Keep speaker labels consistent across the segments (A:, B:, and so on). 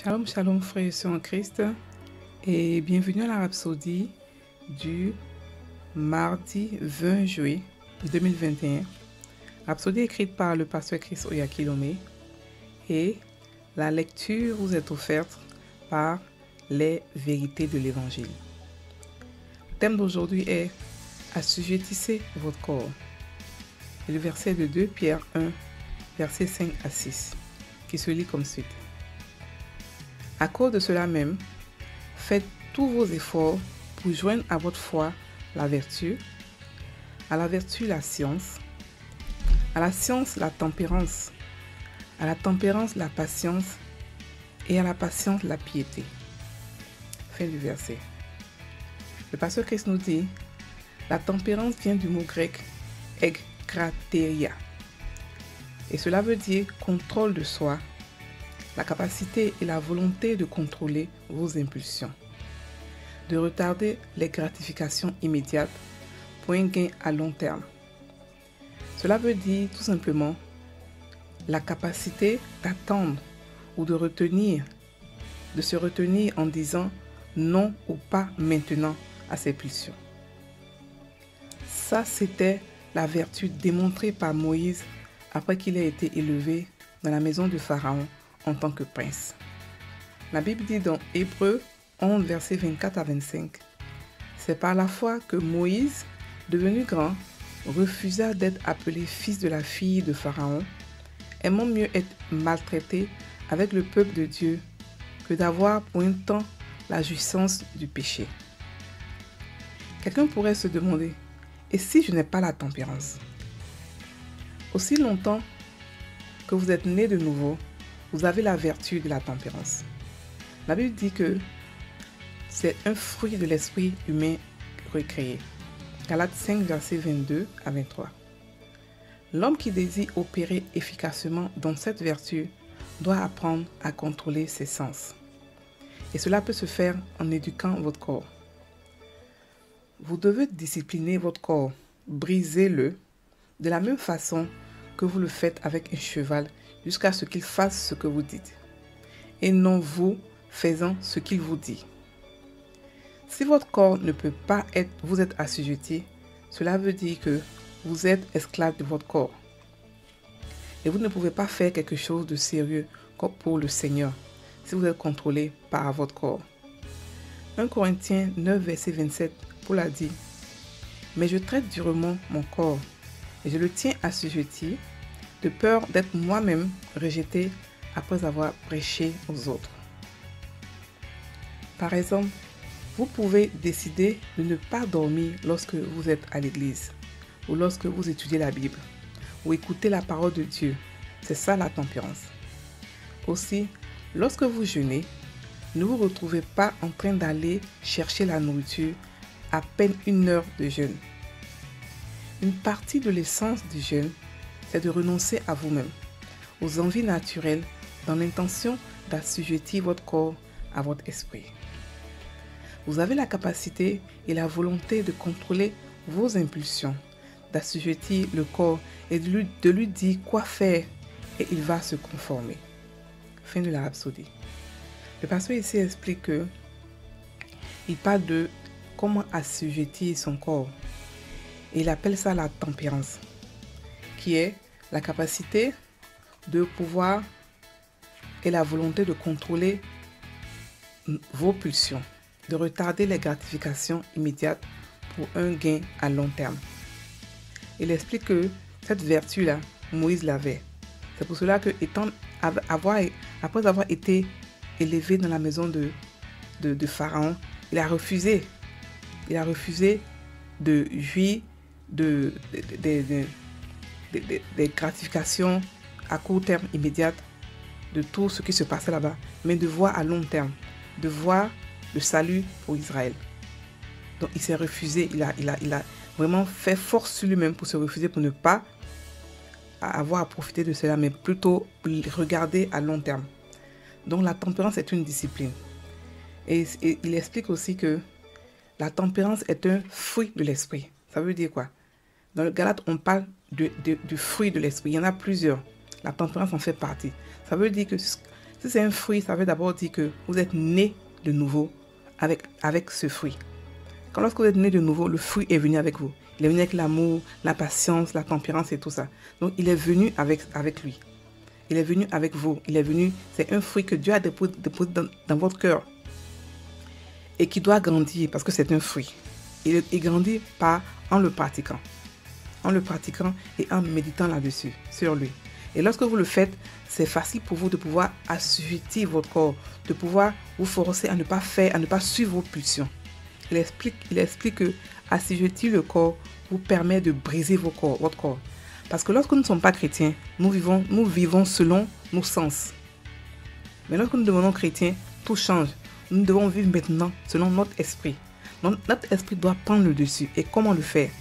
A: Shalom, shalom frères et sœurs en Christ et bienvenue à la Rhapsodie du mardi 20 juillet 2021. Rhapsodie écrite par le pasteur Chris Oyakilome et la lecture vous est offerte par les vérités de l'évangile. Le thème d'aujourd'hui est assujettissez votre corps. Et le verset de 2 Pierre 1, versets 5 à 6, qui se lit comme suit. À cause de cela même, faites tous vos efforts pour joindre à votre foi la vertu, à la vertu la science, à la science la tempérance, à la tempérance la patience et à la patience la piété. Fin du verset. Le pasteur Christ nous dit, la tempérance vient du mot grec ekkrateria et cela veut dire contrôle de soi, la capacité et la volonté de contrôler vos impulsions, de retarder les gratifications immédiates pour un gain à long terme. Cela veut dire tout simplement la capacité d'attendre ou de se retenir en disant non ou pas maintenant à ses pulsions. Ça, c'était la vertu démontrée par Moïse après qu'il ait été élevé dans la maison de Pharaon en tant que prince. La Bible dit dans Hébreux 11, versets 24 à 25, c'est par la foi que Moïse, devenu grand, refusa d'être appelé fils de la fille de Pharaon, aimant mieux être maltraité avec le peuple de Dieu que d'avoir pour un temps la jouissance du péché. Quelqu'un pourrait se demander, et si je n'ai pas la tempérance? Aussi longtemps que vous êtes né de nouveau, vous avez la vertu de la tempérance. La Bible dit que c'est un fruit de l'esprit humain recréé. Galates 5, versets 22 à 23. L'homme qui désire opérer efficacement dans cette vertu doit apprendre à contrôler ses sens. Et cela peut se faire en éduquant votre corps. Vous devez discipliner votre corps, brisez-le, de la même façon que vous le faites avec un cheval jusqu'à ce qu'il fasse ce que vous dites, et non vous faisant ce qu'il vous dit. Si votre corps ne peut pas vous être assujetti, cela veut dire que vous êtes esclave de votre corps. Et vous ne pouvez pas faire quelque chose de sérieux comme pour le Seigneur si vous êtes contrôlé par votre corps. 1 Corinthiens 9, verset 27, Paul a dit, « Mais je traite durement mon corps, et je le tiens assujetti, de peur d'être moi-même rejeté après avoir prêché aux autres. » Par exemple, vous pouvez décider de ne pas dormir lorsque vous êtes à l'église, ou lorsque vous étudiez la Bible, ou écoutez la parole de Dieu. C'est ça la tempérance. Aussi, lorsque vous jeûnez, ne vous retrouvez pas en train d'aller chercher la nourriture à peine 1 heure de jeûne. Une partie de l'essence du jeûne, c'est de renoncer à vous-même, aux envies naturelles, dans l'intention d'assujettir votre corps à votre esprit. Vous avez la capacité et la volonté de contrôler vos impulsions, d'assujettir le corps et de lui dire quoi faire et il va se conformer. Fin de la Rhapsodie. Le pasteur ici explique que il parle de comment assujettir son corps. Et il appelle ça la tempérance, qui est la capacité de pouvoir et la volonté de contrôler vos pulsions, de retarder les gratifications immédiates pour un gain à long terme. Il explique que cette vertu-là, Moïse l'avait. C'est pour cela que, après avoir été élevé dans la maison de Pharaon, il a refusé de jouir des gratifications à court terme immédiates de tout ce qui se passait là-bas, mais de voir à long terme, de voir le salut pour Israël. Donc il s'est refusé, il a vraiment fait force sur lui-même pour se refuser, pour ne pas avoir à profiter de cela, mais plutôt regarder à long terme. Donc la tempérance est une discipline. Et il explique aussi que la tempérance est un fruit de l'esprit. Ça veut dire quoi? Dans le Galate, on parle du fruit de l'esprit. Il y en a plusieurs. La tempérance en fait partie. Ça veut dire que Si c'est un fruit, ça veut d'abord dire que vous êtes né de nouveau avec ce fruit. Quand lorsque vous êtes né de nouveau, le fruit est venu avec vous. Il est venu avec l'amour, la patience, la tempérance et tout ça. Donc, il est venu avec lui. Il est venu avec vous. Il est venu, c'est un fruit que Dieu a déposé dans votre cœur. Et qui doit grandir parce que c'est un fruit. Il grandit en le pratiquant. En le pratiquant et en méditant là-dessus, sur lui. Et lorsque vous le faites, c'est facile pour vous de pouvoir assujettir votre corps, de pouvoir vous forcer à ne pas suivre vos pulsions. Il explique que assujettir le corps vous permet de briser votre corps. Parce que lorsque nous ne sommes pas chrétiens, nous vivons selon nos sens. Mais lorsque nous devenons chrétiens, tout change. Nous devons vivre maintenant selon notre esprit. Notre esprit doit prendre le dessus. Et comment le faire?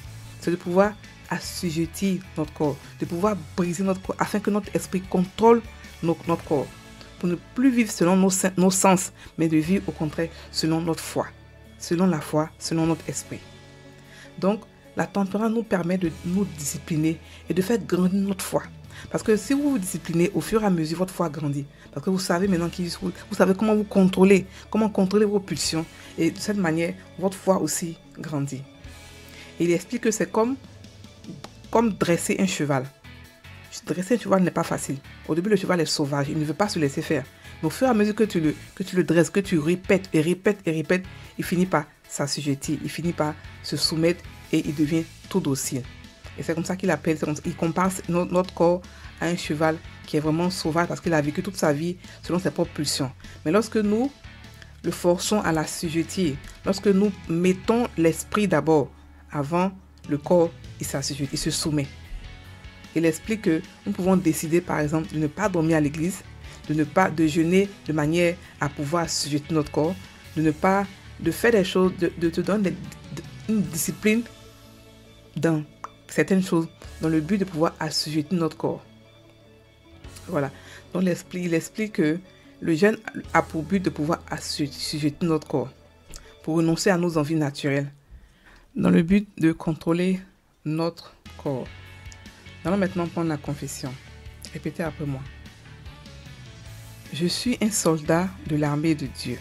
A: C'est de pouvoir assujettir notre corps, de pouvoir briser notre corps afin que notre esprit contrôle notre corps. Pour ne plus vivre selon nos sens, mais de vivre au contraire selon notre foi. Selon la foi, selon notre esprit. Donc, la tempérance nous permet de nous discipliner et de faire grandir notre foi. Parce que si vous vous disciplinez, au fur et à mesure, votre foi grandit. Parce que vous savez maintenant vous savez comment contrôler vos pulsions. Et de cette manière, votre foi aussi grandit. Et il explique que c'est comme dresser un cheval. Dresser un cheval n'est pas facile. Au début, le cheval est sauvage, il ne veut pas se laisser faire. Mais au fur et à mesure que tu le dresses, que tu répètes et répètes et répètes, il finit par s'assujettir, il finit par se soumettre et il devient tout docile. Et c'est comme ça il compare notre corps à un cheval qui est vraiment sauvage parce qu'il a vécu toute sa vie selon ses propres pulsions. Mais lorsque nous le forçons à l'assujettir, lorsque nous mettons l'esprit d'abord avant le corps, il s'assujettit, il se soumet. Il explique que nous pouvons décider par exemple de ne pas dormir à l'église, de jeûner de manière à pouvoir assujettir notre corps, de faire des choses, de te donner une discipline dans certaines choses, dans le but de pouvoir assujettir notre corps. Voilà. Donc il explique que le jeûne a pour but de pouvoir assujettir notre corps, pour renoncer à nos envies naturelles, dans le but de contrôler notre corps. Nous allons maintenant prendre la confession. Répétez après moi. Je suis un soldat de l'armée de Dieu.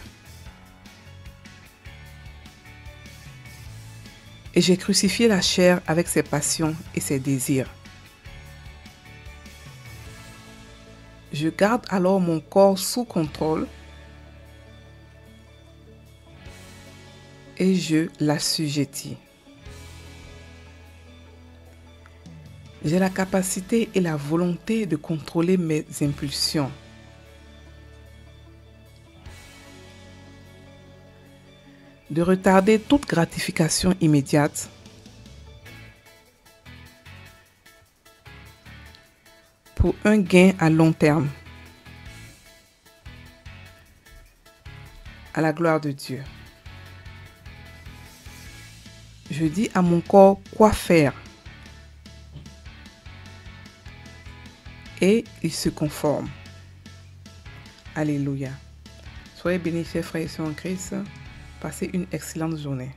A: Et j'ai crucifié la chair avec ses passions et ses désirs. Je garde alors mon corps sous contrôle et je l'assujettis. J'ai la capacité et la volonté de contrôler mes impulsions. De retarder toute gratification immédiate pour un gain à long terme, à la gloire de Dieu. Je dis à mon corps quoi faire et il se conforme. Alléluia. Soyez bénis, chers frères et sœurs en Christ. Passez une excellente journée.